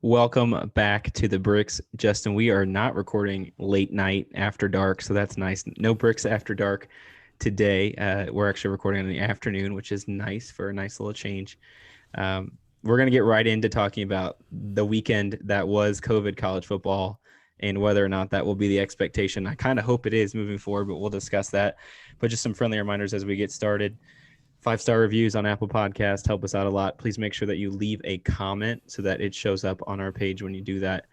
Welcome back to the Bricks. Justin, we are not recording late night after dark, so that's nice. No Bricks after dark today. We're actually recording in the afternoon, which is nice for a nice little change. We're going to get right into talking about the weekend that was COVID college football and whether or not that will be the expectation. I kind of hope it is moving forward, but we'll discuss that. But just some friendly reminders as we get started. 5-star reviews on Apple Podcast help us out a lot. Please make sure that you leave a comment so that it shows up on our page when you do that.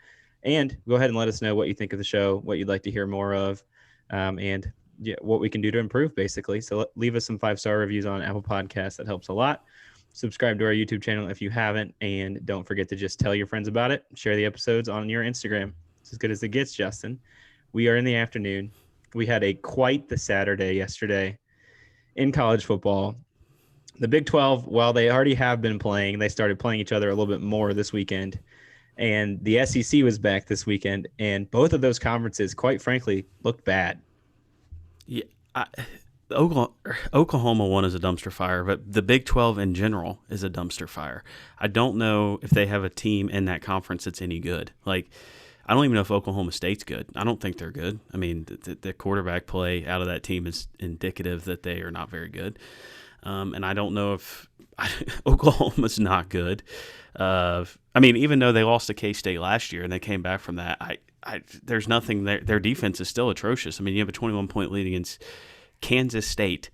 And go ahead and let us know what you think of the show, what you'd like to hear more of, and what we can do to improve, basically. So leave us some 5-star reviews on Apple Podcasts. That helps a lot. Subscribe to our YouTube channel if you haven't, and don't forget to just tell your friends about it. Share the episodes on your Instagram. It's as good as it gets, Justin. We are in the afternoon. We had quite the Saturday yesterday in college football. The Big 12, while they already have been playing, they started playing each other a little bit more this weekend. And the SEC was back this weekend. And both of those conferences, quite frankly, looked bad. Yeah, Oklahoma one is a dumpster fire, but the Big 12 in general is a dumpster fire. I don't know if they have a team in that conference that's any good. I don't even know if Oklahoma State's good. I don't think they're good. I mean, the quarterback play out of that team is indicative that they are not very good. And I don't know if Oklahoma's not good. Even though they lost to K-State last year and they came back from that, there's nothing there. Their defense is still atrocious. I mean, you have a 21-point lead against Kansas State,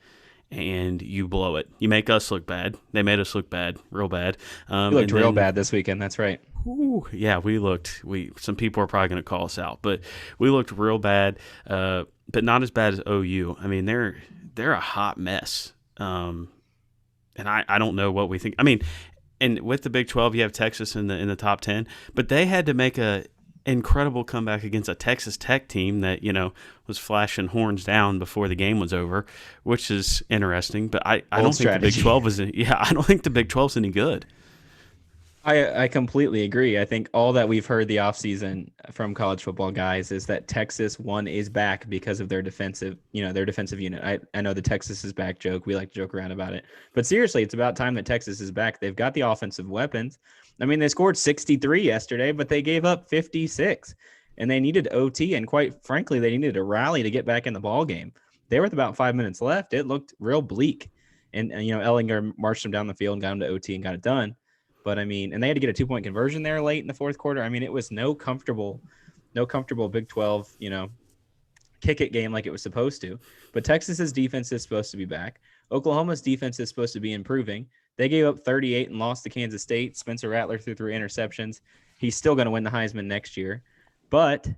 and you blow it. You make us look bad. They made us look bad, real bad. We looked real bad this weekend. That's right. We looked. Some people are probably going to call us out, but we looked real bad. But not as bad as OU. I mean, they're a hot mess. And I don't know what we think. I mean, and with the Big 12, you have Texas in the top 10, but they had to make a incredible comeback against a Texas Tech team that was flashing horns down before the game was over, which is interesting. But I don't think the Big 12 is. I don't think the Big 12 is any good. I completely agree. I think all that we've heard the offseason from college football guys is that Texas one is back because of their defensive unit. I know the Texas is back joke. We like to joke around about it. But seriously, it's about time that Texas is back. They've got the offensive weapons. I mean, they scored 63 yesterday, but they gave up 56. And they needed OT, and quite frankly, they needed a rally to get back in the ball game. They were with about 5 minutes left. It looked real bleak. And Ellinger marched them down the field and got them to OT and got it done. But I mean, and they had to get a 2-point conversion there late in the fourth quarter. I mean, it was no comfortable Big 12, kick it game like it was supposed to. But Texas's defense is supposed to be back. Oklahoma's defense is supposed to be improving. They gave up 38 and lost to Kansas State. Spencer Rattler threw 3 interceptions. He's still going to win the Heisman next year. But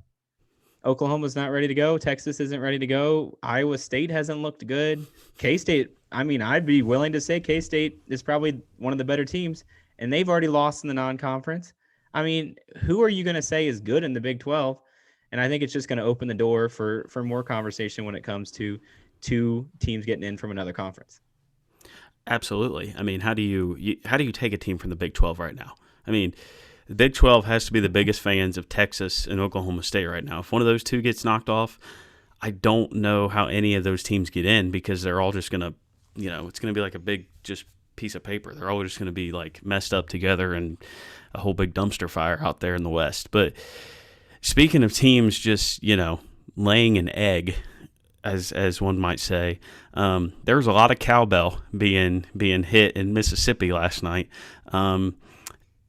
Oklahoma's not ready to go. Texas isn't ready to go. Iowa State hasn't looked good. K-State, I mean, I'd be willing to say K-State is probably one of the better teams. And they've already lost in the non-conference. I mean, who are you going to say is good in the Big 12? And I think it's just going to open the door for more conversation when it comes to 2 teams getting in from another conference. Absolutely. I mean, how do you take a team from the Big 12 right now? I mean, the Big 12 has to be the biggest fans of Texas and Oklahoma State right now. If one of those two gets knocked off, I don't know how any of those teams get in because they're all just going to, it's going to be like a big just piece of paper. They're all just going to be like messed up together and a whole big dumpster fire out there in the West. But speaking of teams just, laying an egg, as one might say, there was a lot of cowbell being hit in Mississippi last night.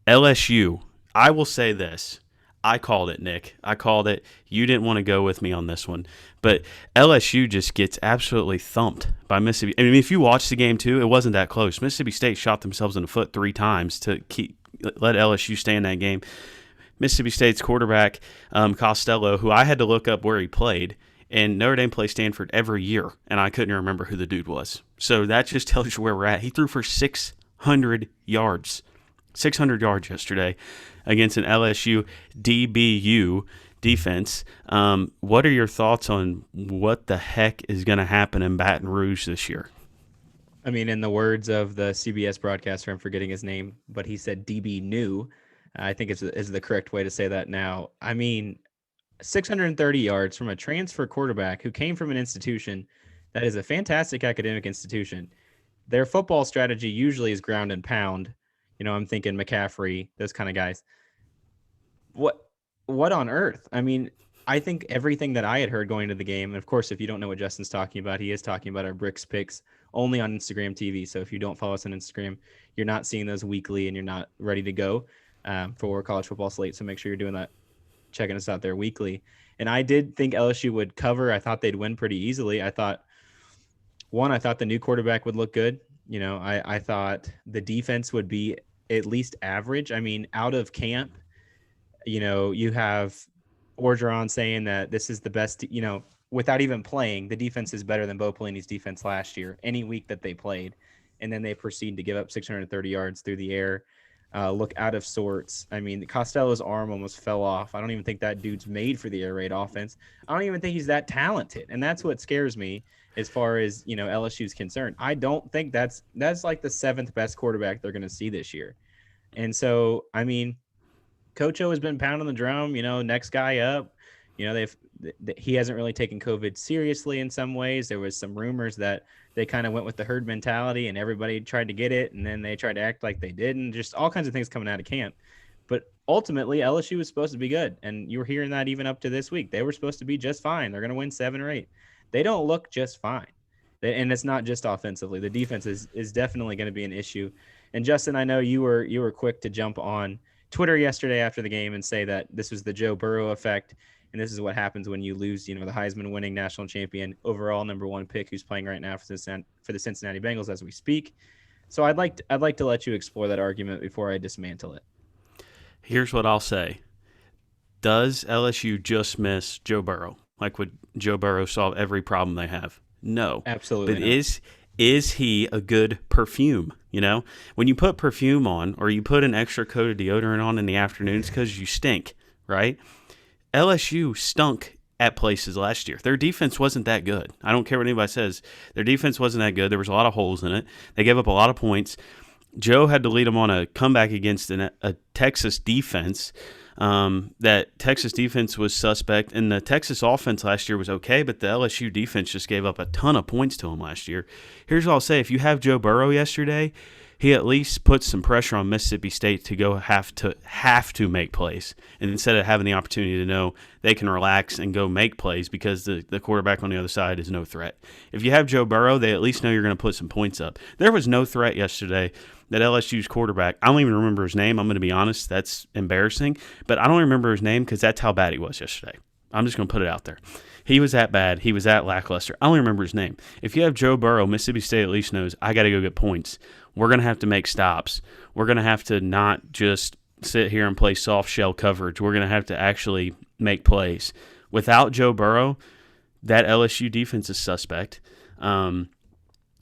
LSU, I will say this. I called it, Nick. I called it. You didn't want to go with me on this one. But LSU just gets absolutely thumped by Mississippi. I mean, if you watch the game, too, it wasn't that close. Mississippi State shot themselves in the foot 3 times to let LSU stay in that game. Mississippi State's quarterback, Costello, who I had to look up where he played, and Notre Dame plays Stanford every year, and I couldn't remember who the dude was. So that just tells you where we're at. He threw for 600 yards. 600 yards yesterday against an LSU DBU defense. What are your thoughts on what the heck is going to happen in Baton Rouge this year? I mean, in the words of the CBS broadcaster, I'm forgetting his name, but he said DB new. I think is the correct way to say that now. I mean, 630 yards from a transfer quarterback who came from an institution that is a fantastic academic institution. Their football strategy usually is ground and pound. I'm thinking McCaffrey, those kind of guys. what what on earth? I mean, I think everything that I had heard going into the game, and of course, if you don't know what Justin's talking about, he is talking about our Bricks picks only on Instagram TV. So if you don't follow us on Instagram, you're not seeing those weekly, and you're not ready to go for college football slate. So make sure you're doing that, checking us out there weekly. And I did think LSU would cover. I thought they'd win pretty easily. I thought the new quarterback would look good. I thought the defense would be at least average. I mean, out of camp, you have Orgeron saying that this is the best, without even playing, the defense is better than Bo Pelini's defense last year, any week that they played. And then they proceed to give up 630 yards through the air, look out of sorts. I mean, Costello's arm almost fell off. I don't even think that dude's made for the air raid offense. I don't even think he's that talented. And that's what scares me as far as, LSU's concerned. I don't think that's like the seventh best quarterback they're going to see this year. And so, I mean, Coach O has been pounding the drum, next guy up. He hasn't really taken COVID seriously in some ways. There was some rumors that they kind of went with the herd mentality and everybody tried to get it, and then they tried to act like they didn't. Just all kinds of things coming out of camp. But ultimately, LSU was supposed to be good, and you were hearing that even up to this week. They were supposed to be just fine. They're going to win 7 or 8. They don't look just fine, and it's not just offensively. The defense is definitely going to be an issue. And Justin, I know you were quick to jump on Twitter yesterday after the game and say that this was the Joe Burrow effect, and this is what happens when you lose, the Heisman winning national champion, overall number 1 pick, who's playing right now for the Cincinnati Bengals as we speak. So I'd like to let you explore that argument before I dismantle it. Here's what I'll say. Does LSU just miss Joe Burrow? Like, would Joe Burrow solve every problem they have? No. Absolutely But not. is he a good perfume? When you put perfume on or you put an extra coat of deodorant on in the afternoons because you stink, right? LSU stunk at places last year. Their defense wasn't that good. I don't care what anybody says. Their defense wasn't that good. There was a lot of holes in it. They gave up a lot of points. Joe had to lead them on a comeback against a Texas defense. That Texas defense was suspect, and the Texas offense last year was okay, but the LSU defense just gave up a ton of points to them last year. Here's what I'll say. If you have Joe Burrow yesterday, he at least puts some pressure on Mississippi State to go have to make plays. And instead of having the opportunity to know they can relax and go make plays because the quarterback on the other side is no threat. If you have Joe Burrow, they at least know you're going to put some points up. There was no threat yesterday that LSU's quarterback, I don't even remember his name. I'm going to be honest. That's embarrassing. But I don't remember his name because that's how bad he was yesterday. I'm just going to put it out there. He was that bad. He was that lackluster. I don't even remember his name. If you have Joe Burrow, Mississippi State at least knows, I got to go get points. We're going to have to make stops. We're going to have to not just sit here and play soft shell coverage. We're going to have to actually make plays. Without Joe Burrow, that LSU defense is suspect.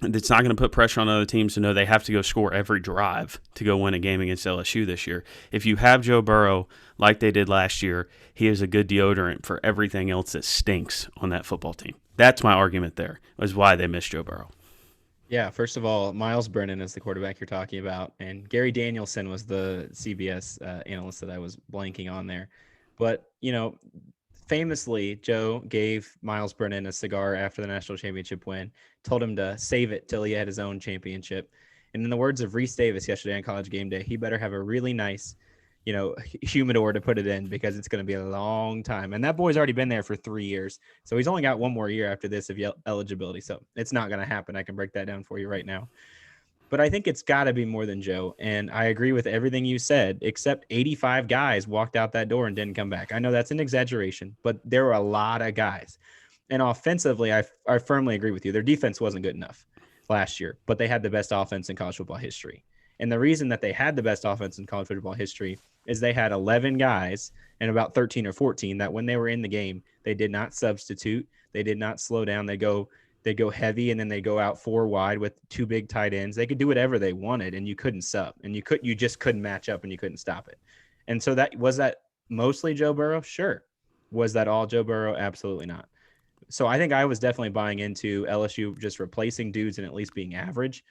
It's not going to put pressure on other teams to know they have to go score every drive to go win a game against LSU this year. If you have Joe Burrow like they did last year, he is a good deodorant for everything else that stinks on that football team. That's my argument there, is why they missed Joe Burrow. Yeah, first of all, Miles Brennan is the quarterback you're talking about, and Gary Danielson was the CBS analyst that I was blanking on there. But, famously, Joe gave Miles Brennan a cigar after the national championship win, told him to save it till he had his own championship. And in the words of Reese Davis yesterday on College Game Day, he better have a really nice, humidor to put it in because it's going to be a long time. And that boy's already been there for 3 years. So he's only got one more year after this of eligibility. So it's not going to happen. I can break that down for you right now. But I think it's got to be more than Joe. And I agree with everything you said, except 85 guys walked out that door and didn't come back. I know that's an exaggeration, but there were a lot of guys. And offensively, I firmly agree with you. Their defense wasn't good enough last year, but they had the best offense in college football history. And the reason that they had the best offense in college football history is they had 11 guys and about 13 or 14 that when they were in the game, they did not substitute. They did not slow down. They go heavy and then they go out 4 wide with 2 big tight ends. They could do whatever they wanted and you couldn't sub and you just couldn't match up and you couldn't stop it. And so that mostly Joe Burrow? Sure. Was that all Joe Burrow? Absolutely not. So I think I was definitely buying into LSU just replacing dudes and at least being average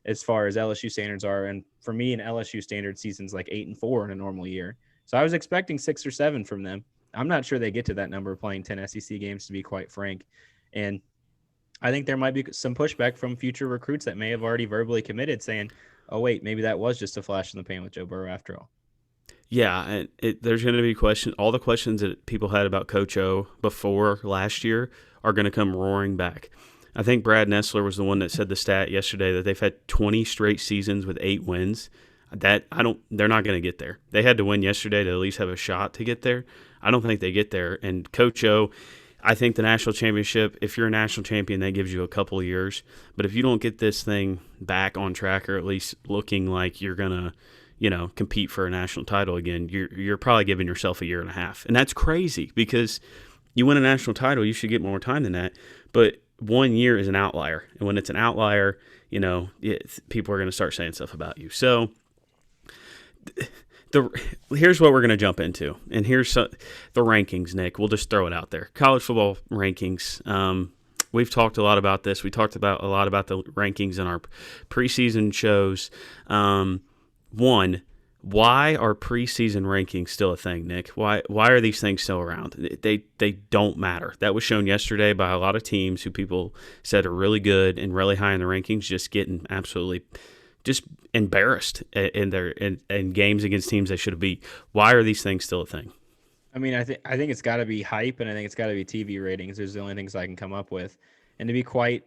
as far as LSU standards are. And for me, an LSU standard season's like 8-4 in a normal year. So I was expecting 6 or 7 from them. I'm not sure they get to that number playing 10 SEC games, to be quite frank. And I think there might be some pushback from future recruits that may have already verbally committed saying, oh, wait, maybe that was just a flash in the pan with Joe Burrow after all. Yeah, and there's going to be questions. All the questions that people had about Coach O before last year are going to come roaring back. I think Brad Nessler was the one that said the stat yesterday that they've had 20 straight seasons with 8 wins. That I don't. They're not going to get there. They had to win yesterday to at least have a shot to get there. I don't think they get there. And Coach O, I think the national championship. If you're a national champion, that gives you a couple of years. But if you don't get this thing back on track, or at least looking like you're gonna compete for a national title again, you're probably giving yourself a year and a half. And that's crazy because you win a national title, you should get more time than that. But 1 year is an outlier. And when it's an outlier, people are going to start saying stuff about you. So here's what we're going to jump into. And here's the rankings, Nick. We'll just throw it out there. College football rankings. We've talked a lot about this. We talked about a lot about the rankings in our preseason shows. One, why are preseason rankings still a thing, Nick? Why are these things still around? They don't matter. That was shown yesterday by a lot of teams who people said are really good and really high in the rankings, just getting absolutely just embarrassed in games against teams they should have beat. Why are these things still a thing? I mean, I think it's got to be hype, and I think it's got to be TV ratings. There's the only things I can come up with, and to be quite,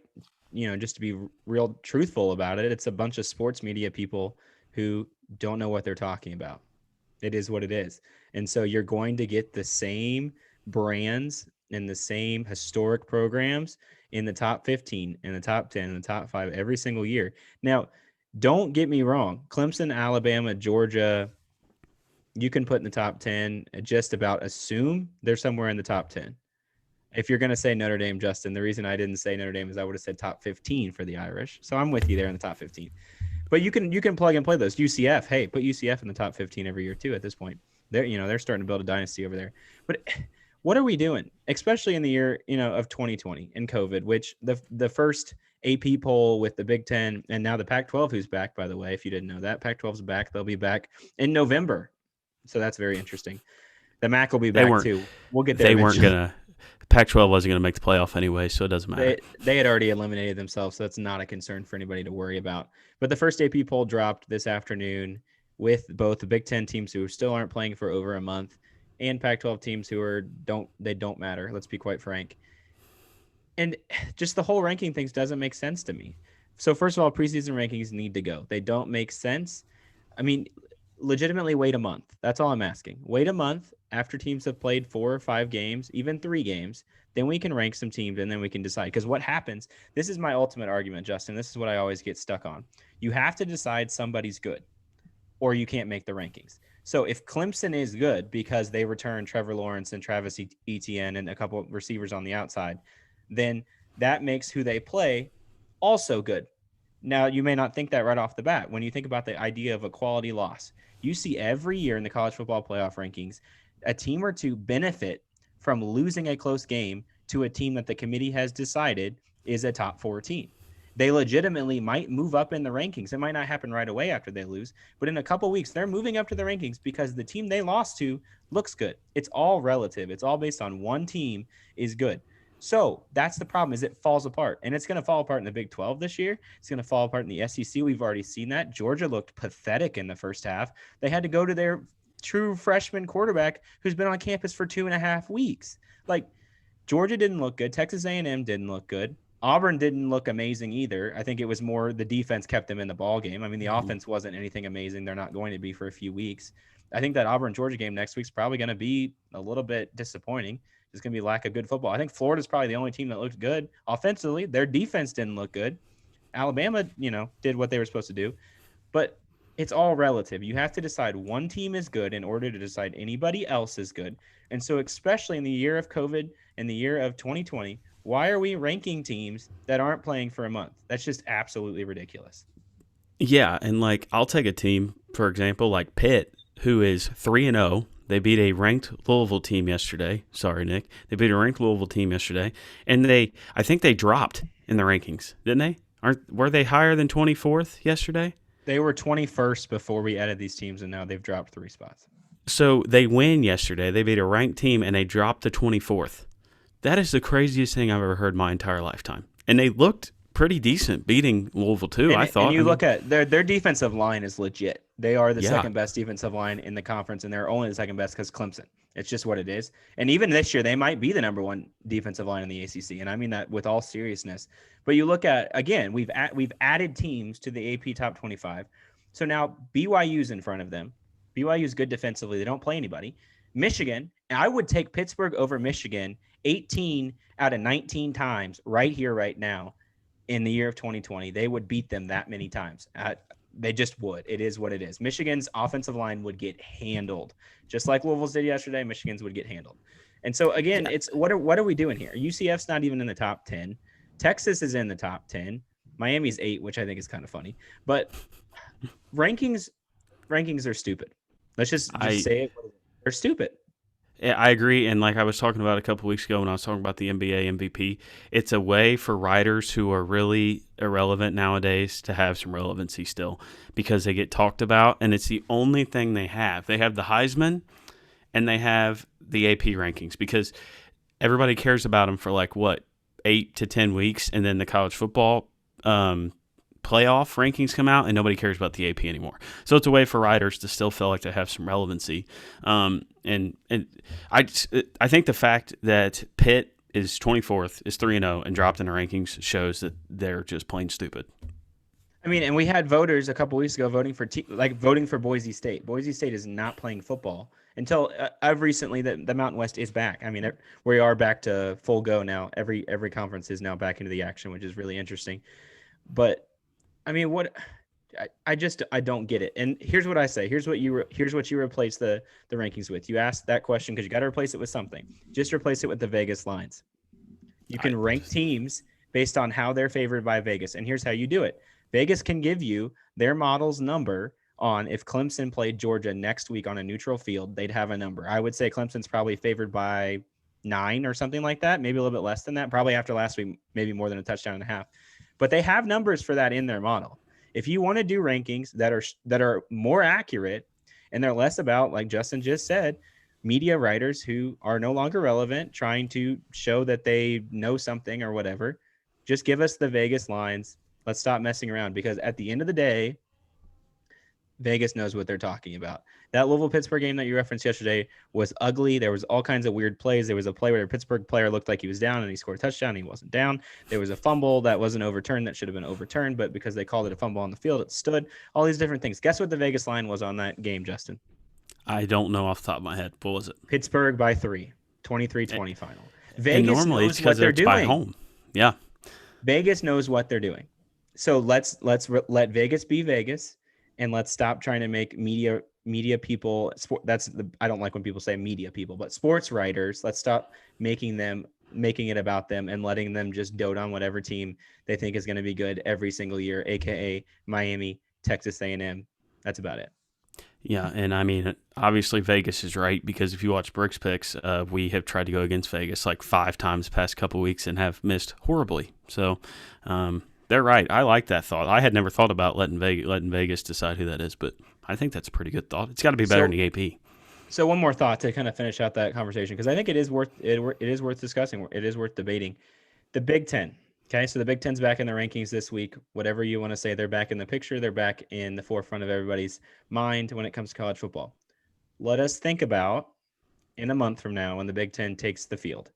just to be real truthful about it, it's a bunch of sports media people who don't know what they're talking about. It is what it is. And so you're going to get the same brands and the same historic programs in the top 15, in the top 10, in the top 5 every single year. Now, don't get me wrong. Clemson, Alabama, Georgia, you can put in the top 10, just about assume they're somewhere in the top 10. If you're going to say Notre Dame, Justin, the reason I didn't say Notre Dame is I would have said top 15 for the Irish. So I'm with you there in the top 15. But you can plug and play those. UCF, hey, put UCF in the top 15 every year too. At this point, they're starting to build a dynasty over there. But what are we doing, especially in the year of 2020 and COVID, which the first AP poll with the Big Ten and now the Pac-12, who's back, by the way, if you didn't know that, Pac-12's back. They'll be back in November, so that's very interesting. The MAC will be back too. We'll get there. They weren't gonna. Pac-12 wasn't going to make the playoff anyway, so it doesn't matter. They had already eliminated themselves, so that's not a concern for anybody to worry about. But the first AP poll dropped this afternoon with both the Big Ten teams who still aren't playing for over a month and Pac-12 teams who don't matter. Let's be quite frank. And just the whole ranking things doesn't make sense to me. So first of all, preseason rankings need to go. They don't make sense. I mean, legitimately wait a month. That's all I'm asking. Wait a month after teams have played 4 or 5 games, even 3 games, then we can rank some teams and then we can decide. Because what happens, this is my ultimate argument, Justin. This is what I always get stuck on. You have to decide somebody's good or you can't make the rankings. So if Clemson is good because they return Trevor Lawrence and Travis Etienne and a couple of receivers on the outside, then that makes who they play also good. Now, you may not think that right off the bat. When you think about the idea of a quality loss, you see every year in the college football playoff rankings, a team or two benefit from losing a close game to a team that the committee has decided is a top 4 team. They legitimately might move up in the rankings. It might not happen right away after they lose, but in a couple weeks, they're moving up to the rankings because the team they lost to looks good. It's all relative. It's all based on one team is good. So that's the problem, is it falls apart. And it's going to fall apart in the Big 12 this year. It's going to fall apart in the SEC. We've already seen that. Georgia looked pathetic in the first half. They had to go to their true freshman quarterback who's been on campus for 2.5 weeks. Like, Georgia didn't look good. Texas A&M didn't look good. Auburn didn't look amazing either. I think it was more the defense kept them in the ball game. I mean, the offense wasn't anything amazing. They're not going to be for a few weeks. I think that Auburn-Georgia game next week is probably going to be a little bit disappointing. There's going to be lack of good football. I think Florida's probably the only team that looked good offensively. Their defense didn't look good. Alabama, did what they were supposed to do. But it's all relative. You have to decide one team is good in order to decide anybody else is good. And so especially in the year of COVID and the year of 2020, why are we ranking teams that aren't playing for a month? That's just absolutely ridiculous. Yeah, and I'll take a team, for example, like Pitt, who is 3-0. They beat a ranked Louisville team yesterday. Sorry, Nick. They beat a ranked Louisville team yesterday, and I think they dropped in the rankings, didn't they? Were they higher than 24th yesterday? They were 21st before we added these teams, and now they've dropped 3 spots. So they win yesterday. They beat a ranked team, and they dropped to 24th. That is the craziest thing I've ever heard my entire lifetime. And they looked pretty decent, beating Louisville too. I And thought. you look at their defensive line is legit. They are the Yeah, second best defensive line in the conference, and they're only the second best because Clemson. It's just what it is. And even this year, they might be the number one defensive line in the ACC, and I mean that with all seriousness. But you look at again, we've added teams to the AP top 25. So now BYU's in front of them. BYU's good defensively. They don't play anybody. Michigan, I would take Pittsburgh over Michigan 18 out of 19 times right here, right now in the year of 2020. They would beat them that many times. They just would. It is what it is. Michigan's offensive line would get handled. Just like Louisville's did yesterday, Michigan's would get handled. And so, again, it's what are we doing here? UCF's not even in the top 10. Texas is in the top 10. Miami's 8, which I think is kind of funny. But rankings are stupid. Let's just say it. They're stupid. Yeah, I agree. And like I was talking about a couple weeks ago when I was talking about the NBA MVP, it's a way for writers who are really irrelevant nowadays to have some relevancy still because they get talked about, and it's the only thing they have. They have the Heisman and they have the AP rankings because everybody cares about them for 8 to 10 weeks, and then the college football playoff rankings come out and nobody cares about the AP anymore. So it's a way for writers to still feel like they have some relevancy. And I think the fact that Pitt is 24th, is 3-0, and dropped in the rankings shows that they're just plain stupid. I mean, and we had voters a couple weeks ago voting for Boise State. Boise State is not playing football until recently the Mountain West is back. I mean, we are back to full go now. Every conference is now back into the action, which is really interesting. But I mean, I don't get it. And here's what I say. Here's what you replace the rankings with. You asked that question because you got to replace it with something. Just replace it with the Vegas lines. You can rank teams based on how they're favored by Vegas. And here's how you do it. Vegas can give you their model's number on if Clemson played Georgia next week on a neutral field, they'd have a number. I would say Clemson's probably favored by 9 or something like that, maybe a little bit less than that. Probably after last week, maybe more than a touchdown and a half. But they have numbers for that in their model. If you want to do rankings that are more accurate and they're less about, like Justin just said, media writers who are no longer relevant, trying to show that they know something or whatever, just give us the Vegas lines. Let's stop messing around, because at the end of the day, Vegas knows what they're talking about. That Louisville-Pittsburgh game that you referenced yesterday was ugly. There was all kinds of weird plays. There was a play where a Pittsburgh player looked like he was down and he scored a touchdown and he wasn't down. There was a fumble that wasn't overturned that should have been overturned, but because they called it a fumble on the field, it stood. All these different things. Guess what the Vegas line was on that game, Justin? I don't know off the top of my head. What was it? Pittsburgh by 3, 23-20 final. Vegas Vegas normally knows what they're doing. By home. Yeah. Vegas knows what they're doing. So let's let Vegas be Vegas, and let's stop trying to make media people. I don't like when people say media people, but sports writers. Let's stop making it about them and letting them just dote on whatever team they think is going to be good every single year, aka Miami, Texas A&M. That's about it. Yeah, and I mean, obviously Vegas is right, because if you watch Brooks Picks, we have tried to go against Vegas like 5 times the past couple weeks and have missed horribly. So they're right. I like that thought. I had never thought about letting Vegas decide who that is, but I think that's a pretty good thought. It's got to be better than the AP. So one more thought to kind of finish out that conversation, because I think it is worth discussing. It is worth debating. The Big Ten. Okay, so the Big Ten's back in the rankings this week. Whatever you want to say, they're back in the picture. They're back in the forefront of everybody's mind when it comes to college football. Let us think about in a month from now when the Big Ten takes the field.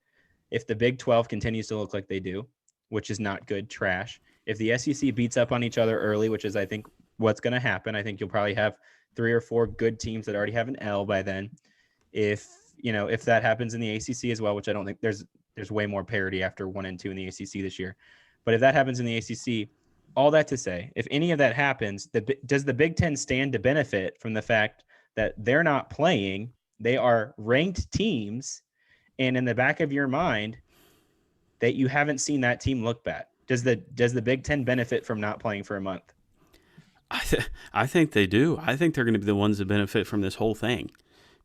If the Big 12 continues to look like they do, which is not good, trash. If the SEC beats up on each other early, which is, I think, what's going to happen. I think you'll probably have 3 or 4 good teams that already have an L by then. If that happens in the ACC as well, which I don't think there's way more parity after 1 and 2 in the ACC this year. But if that happens in the ACC, all that to say, if any of that happens, does the Big Ten stand to benefit from the fact that they're not playing? They are ranked teams, and in the back of your mind, that you haven't seen that team look bad. Does the Big Ten benefit from not playing for a month? I think they do. I think they're going to be the ones that benefit from this whole thing,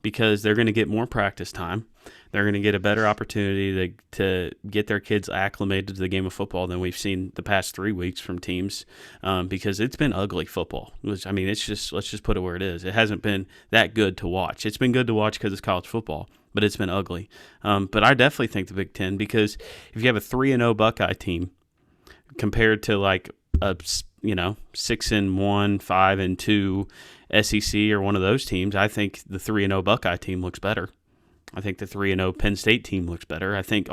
because they're going to get more practice time. They're going to get a better opportunity to get their kids acclimated to the game of football than we've seen the past 3 weeks from teams, because it's been ugly football. Let's just put it where it is. It hasn't been that good to watch. It's been good to watch because it's college football, but it's been ugly. But I definitely think the Big Ten, because if you have a 3-0 Buckeye team compared to like a 6-1, 5-2 SEC or one of those teams. I think the 3-0 Buckeye team looks better. I think the 3-0 Penn State team looks better. I think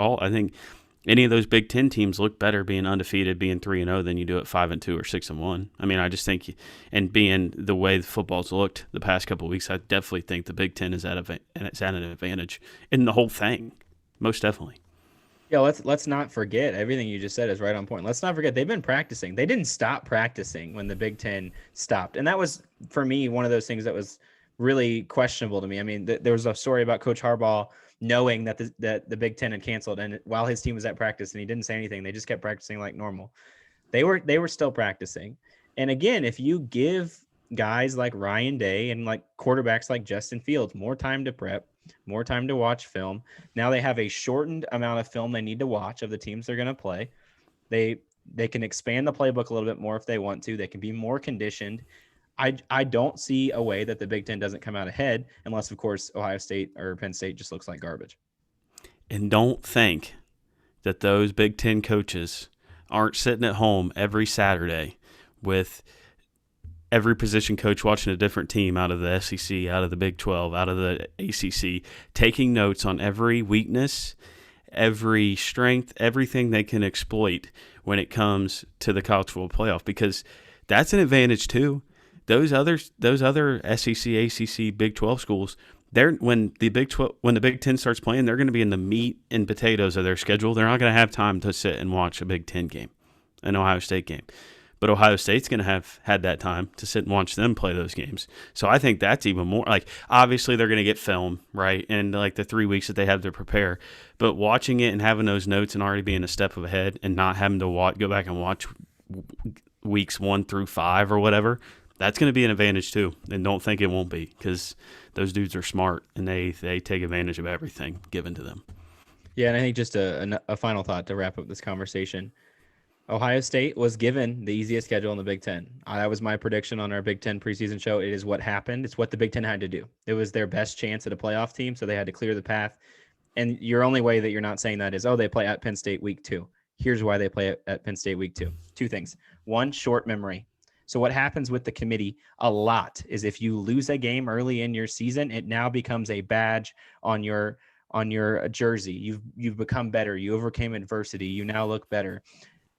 any of those Big Ten teams look better being undefeated, being 3-0 than you do at 5-2 or 6-1. I mean, I just think, and being the way the football's looked the past couple of weeks, I definitely think the Big Ten is at an advantage in the whole thing, most definitely. Yeah, let's not forget everything you just said is right on point. Let's not forget they've been practicing. They didn't stop practicing when the Big Ten stopped, and that was for me one of those things that was really questionable to me. I mean, there was a story about Coach Harbaugh knowing that the Big Ten had canceled, and while his team was at practice, and he didn't say anything, they just kept practicing like normal. They were still practicing, and again, if you give guys like Ryan Day and like quarterbacks like Justin Fields more time to prep, more time to watch film. Now they have a shortened amount of film they need to watch of the teams they're going to play. They can expand the playbook a little bit more if they want to. They can be more conditioned. I don't see a way that the Big Ten doesn't come out ahead unless, of course, Ohio State or Penn State just looks like garbage. And don't think that those Big Ten coaches aren't sitting at home every Saturday with every position coach watching a different team out of the SEC, out of the Big 12, out of the ACC, taking notes on every weakness, every strength, everything they can exploit when it comes to the college football playoff, because that's an advantage too. Those other SEC, ACC, Big 12 schools, when the Big 10 starts playing, they're going to be in the meat and potatoes of their schedule. They're not going to have time to sit and watch a Big 10 game, an Ohio State game. But Ohio State's going to have had that time to sit and watch them play those games. So I think that's even more, like, obviously they're going to get film, right? And like the 3 weeks that they have to prepare. But watching it and having those notes and already being a step ahead and not having to go back and watch weeks 1 through 5 or whatever, that's going to be an advantage too. And don't think it won't be, because those dudes are smart and they take advantage of everything given to them. Yeah, and I think just a final thought to wrap up this conversation. Ohio State was given the easiest schedule in the Big Ten. That was my prediction on our Big Ten preseason show. It is what happened. It's what the Big Ten had to do. It was their best chance at a playoff team, so they had to clear the path. And your only way that you're not saying that is, they play at Penn State week 2. Here's why they play at Penn State week 2. 2 things. One, short memory. So what happens with the committee a lot is if you lose a game early in your season, it now becomes a badge on your jersey. You've become better. You overcame adversity. You now look better.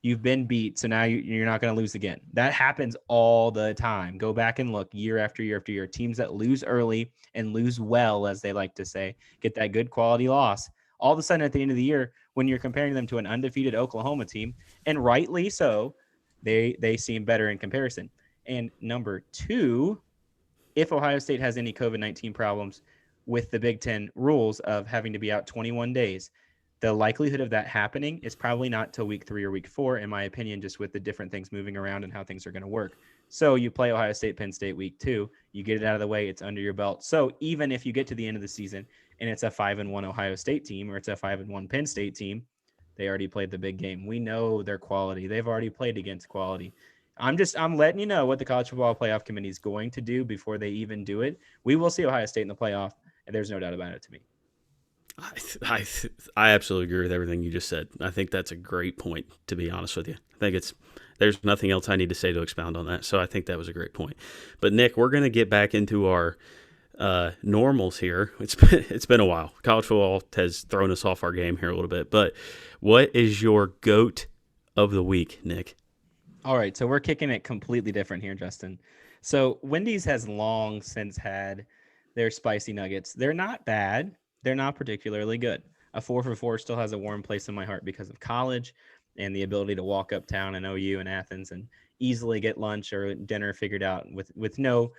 You've been beat, so now you're not going to lose again. That happens all the time. Go back and look year after year after year. Teams that lose early and lose well, as they like to say, get that good quality loss. All of a sudden at the end of the year, when you're comparing them to an undefeated Oklahoma team, and rightly so, they seem better in comparison. And number 2, if Ohio State has any COVID-19 problems with the Big Ten rules of having to be out 21 days, the likelihood of that happening is probably not till week 3 or week 4, in my opinion, just with the different things moving around and how things are going to work. So you play Ohio State, Penn State week 2, you get it out of the way, it's under your belt. So even if you get to the end of the season and it's a 5-1 Ohio State team or it's a 5-1 Penn State team, they already played the big game. We know their quality. They've already played against quality. I'm letting you know what the College Football Playoff Committee is going to do before they even do it. We will see Ohio State in the playoff, and there's no doubt about it to me. I absolutely agree with everything you just said. I think that's a great point, to be honest with you. I think there's nothing else I need to say to expound on that. So I think that was a great point. But Nick, we're going to get back into our normals here. It's been a while. College football has thrown us off our game here a little bit. But what is your GOAT of the week, Nick? All right, so we're kicking it completely different here, Justin. So Wendy's has long since had their spicy nuggets. They're not bad. They're not particularly good. A 4 for $4 still has a warm place in my heart because of college and the ability to walk uptown in OU and Athens and easily get lunch or dinner figured out with no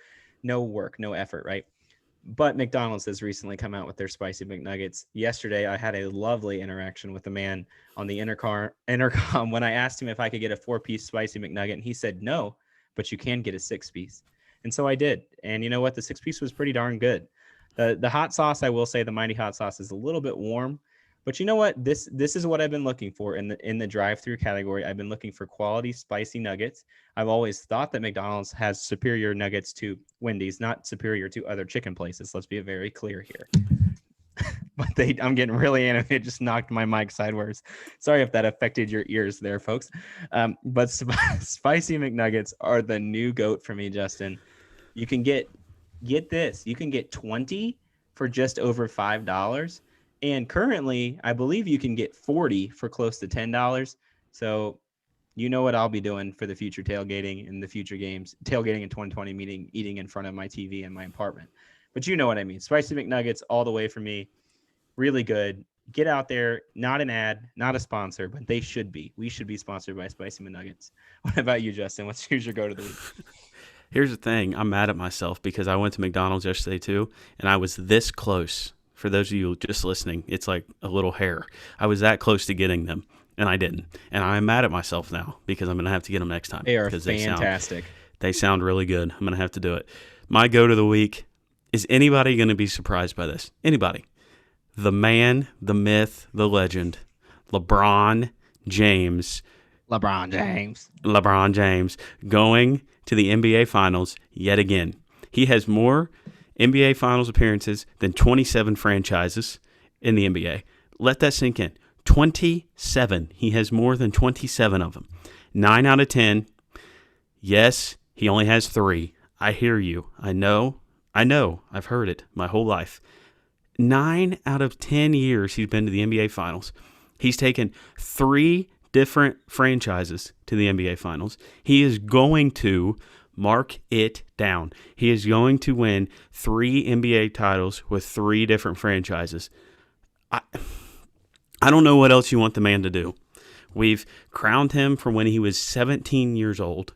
work, no effort, right? But McDonald's has recently come out with their spicy McNuggets. Yesterday, I had a lovely interaction with a man on the intercom when I asked him if I could get a 4-piece spicy McNugget, and he said no, but you can get a 6-piece. And so I did. And you know what? The 6-piece was pretty darn good. The hot sauce, I will say, the Mighty Hot Sauce is a little bit warm, but you know what? This is what I've been looking for in the drive-through category. I've been looking for quality spicy nuggets. I've always thought that McDonald's has superior nuggets to Wendy's, not superior to other chicken places. Let's be very clear here. but I'm getting really animated. It just knocked my mic sideways. Sorry if that affected your ears there, folks. But spicy McNuggets are the new goat for me, Justin. You can get this. You can get 20 for just over $5. And currently, I believe you can get 40 for close to $10. So you know what I'll be doing for the future tailgating in the future games. Tailgating in 2020, meaning eating in front of my TV in my apartment. But you know what I mean. Spicy McNuggets all the way for me. Really good. Get out there. Not an ad, not a sponsor, but they should be. We should be sponsored by Spicy McNuggets. What about you, Justin? Who's your go to the week? Here's the thing. I'm mad at myself because I went to McDonald's yesterday too, and I was this close. For those of you just listening, it's like a little hair. I was that close to getting them, and I didn't. And I'm mad at myself now because I'm going to have to get them next time. They are because fantastic. They sound really good. I'm going to have to do it. My go to the week. Is anybody going to be surprised by this? Anybody? The man, the myth, the legend, LeBron James. LeBron James going to the NBA Finals yet again. He has more NBA Finals appearances than 27 franchises in the NBA. Let that sink in. 27. He has more than 27 of them. 9 out of 10. Yes, he only has 3. I hear you. I know. I've heard it my whole life. 9 out of 10 years he's been to the NBA Finals. He's taken 3 different franchises to the NBA Finals. He is going to mark it down. He is going to win 3 NBA titles with 3 different franchises. I don't know what else you want the man to do. We've crowned him from when he was 17 years old,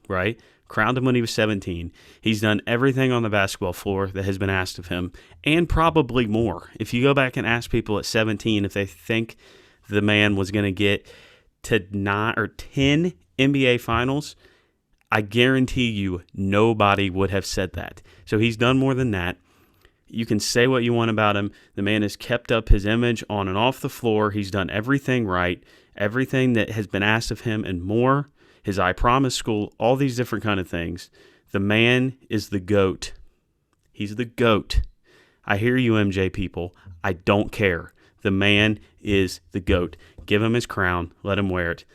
right? Crowned him when he was 17. He's done everything on the basketball floor that has been asked of him, and probably more. If you go back and ask people at 17 if they think the man was going to get to 9 or 10 NBA Finals, I guarantee you nobody would have said that. So he's done more than that. You can say what you want about him. The man has kept up his image on and off the floor. He's done everything right, everything that has been asked of him and more. His I Promise school, all these different kind of things. The man is the GOAT. He's the GOAT. I hear you, MJ people. I don't care. The man is the GOAT. Give him his crown. Let him wear it.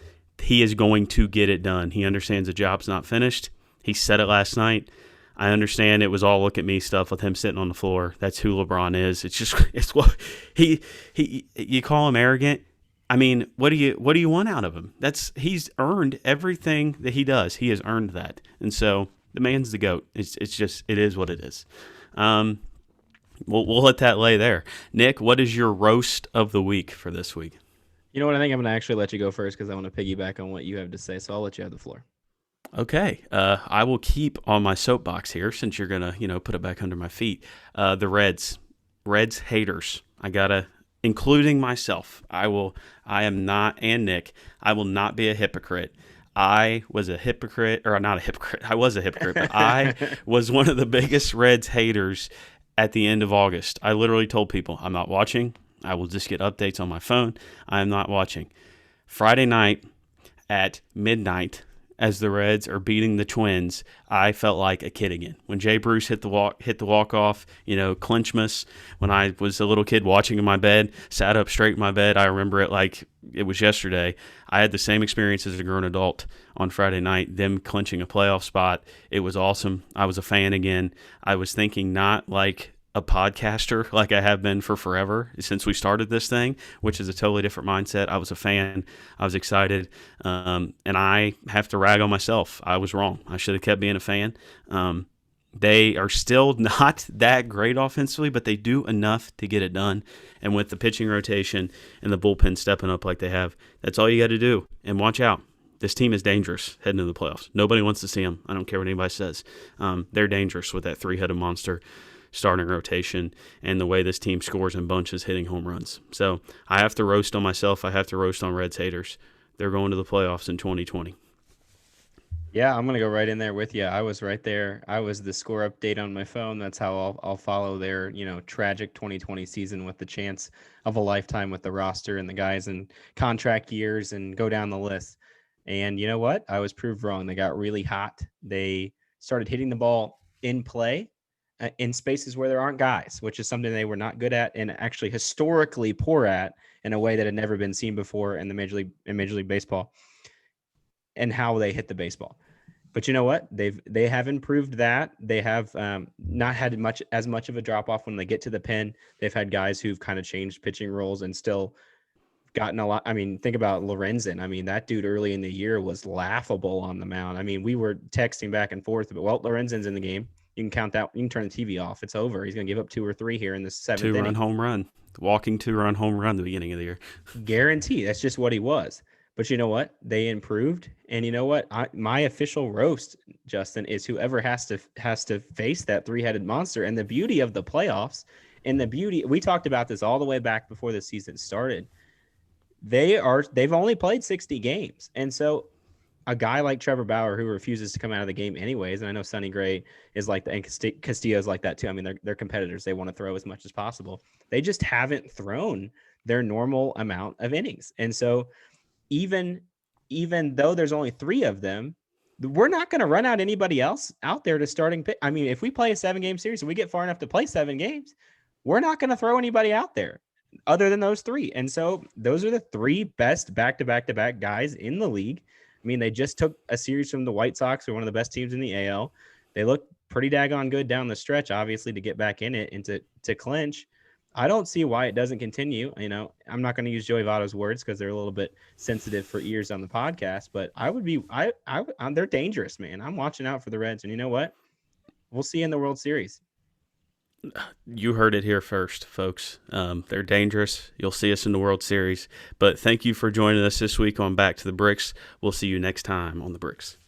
He is going to get it done. He understands the job's not finished. He said it last night. I understand it was all look at me stuff with him sitting on the floor. That's who LeBron is. It's what he you call him arrogant. I mean, what do you want out of him? He's earned everything that he does. He has earned that. And so the man's the GOAT. It is what it is. We'll let that lay there. Nick, what is your roast of the week for this week? You know what? I think I'm going to actually let you go first because I want to piggyback on what you have to say. So I'll let you have the floor. Okay. I will keep on my soapbox here since you're going to, put it back under my feet. The Reds haters. Including myself. I am not, and Nick, I will not be a hypocrite. I was a hypocrite, or not a hypocrite. I was a hypocrite, but I was one of the biggest Reds haters at the end of August. I literally told people, I'm not watching. I will just get updates on my phone. I am not watching. Friday night at midnight, as the Reds are beating the Twins, I felt like a kid again. When Jay Bruce hit the walk-off, Clinchmas, when I was a little kid watching in my bed, sat up straight in my bed, I remember it like it was yesterday. I had the same experience as a grown adult on Friday night, them clinching a playoff spot. It was awesome. I was a fan again. I was thinking not like a podcaster like I have been for forever since we started this thing, which is a totally different mindset. I was a fan. I was excited. And I have to rag on myself. I was wrong. I should have kept being a fan. They are still not that great offensively, but they do enough to get it done. And with the pitching rotation and the bullpen stepping up like they have, that's all you got to do. And watch out. This team is dangerous heading into the playoffs. Nobody wants to see them. I don't care what anybody says. They're dangerous with that 3-headed monster starting rotation and the way this team scores in bunches hitting home runs. So I have to roast on myself. I have to roast on Reds haters. They're going to the playoffs in 2020. Yeah, I'm going to go right in there with you. I was right there. I was the score update on my phone. That's how I'll follow their, tragic 2020 season with the chance of a lifetime with the roster and the guys and contract years and go down the list. And you know what? I was proved wrong. They got really hot. They started hitting the ball in play in spaces where there aren't guys, which is something they were not good at and actually historically poor at in a way that had never been seen before in the Major League Baseball, and how they hit the baseball. But you know what? They have improved that. They have not had as much of a drop off when they get to the pen. They've had guys who've kind of changed pitching roles and still gotten a lot. I mean, think about Lorenzen. I mean, that dude early in the year was laughable on the mound. I mean, we were texting back and forth, but well, Lorenzen's in the game. You can count that. You can turn the TV off. It's over. He's going to give up 2 or 3 here in the 7th 2-run inning. home run, walking 2-run home run at the beginning of the year. Guarantee. That's just what he was. But you know what? They improved, and you know what? My official roast, Justin, is whoever has to face that 3-headed monster. And the beauty of the playoffs, and the beauty, we talked about this all the way back before the season started. They've only played 60 games, and so a guy like Trevor Bauer, who refuses to come out of the game anyways, and I know Sonny Gray is like that, and Castillo's like that too. I mean, they're competitors. They want to throw as much as possible. They just haven't thrown their normal amount of innings, and so even though there's only 3 of them, we're not going to run out anybody else out there to starting pitch. I mean, if we play a 7-game series and we get far enough to play 7 games, we're not going to throw anybody out there other than those 3. And so those are the 3 best back-to-back-to-back guys in the league. I mean, they just took a series from the White Sox, who are one of the best teams in the AL. They look pretty daggone good down the stretch, obviously, to get back in it and to clinch. I don't see why it doesn't continue. You know, I'm not going to use Joey Votto's words because they're a little bit sensitive for ears on the podcast, but they're dangerous, man. I'm watching out for the Reds, and you know what? We'll see you in the World Series. You heard it here first, folks. They're dangerous. You'll see us in the World Series. But thank you for joining us this week on Back to the Bricks. We'll see you next time on the Bricks.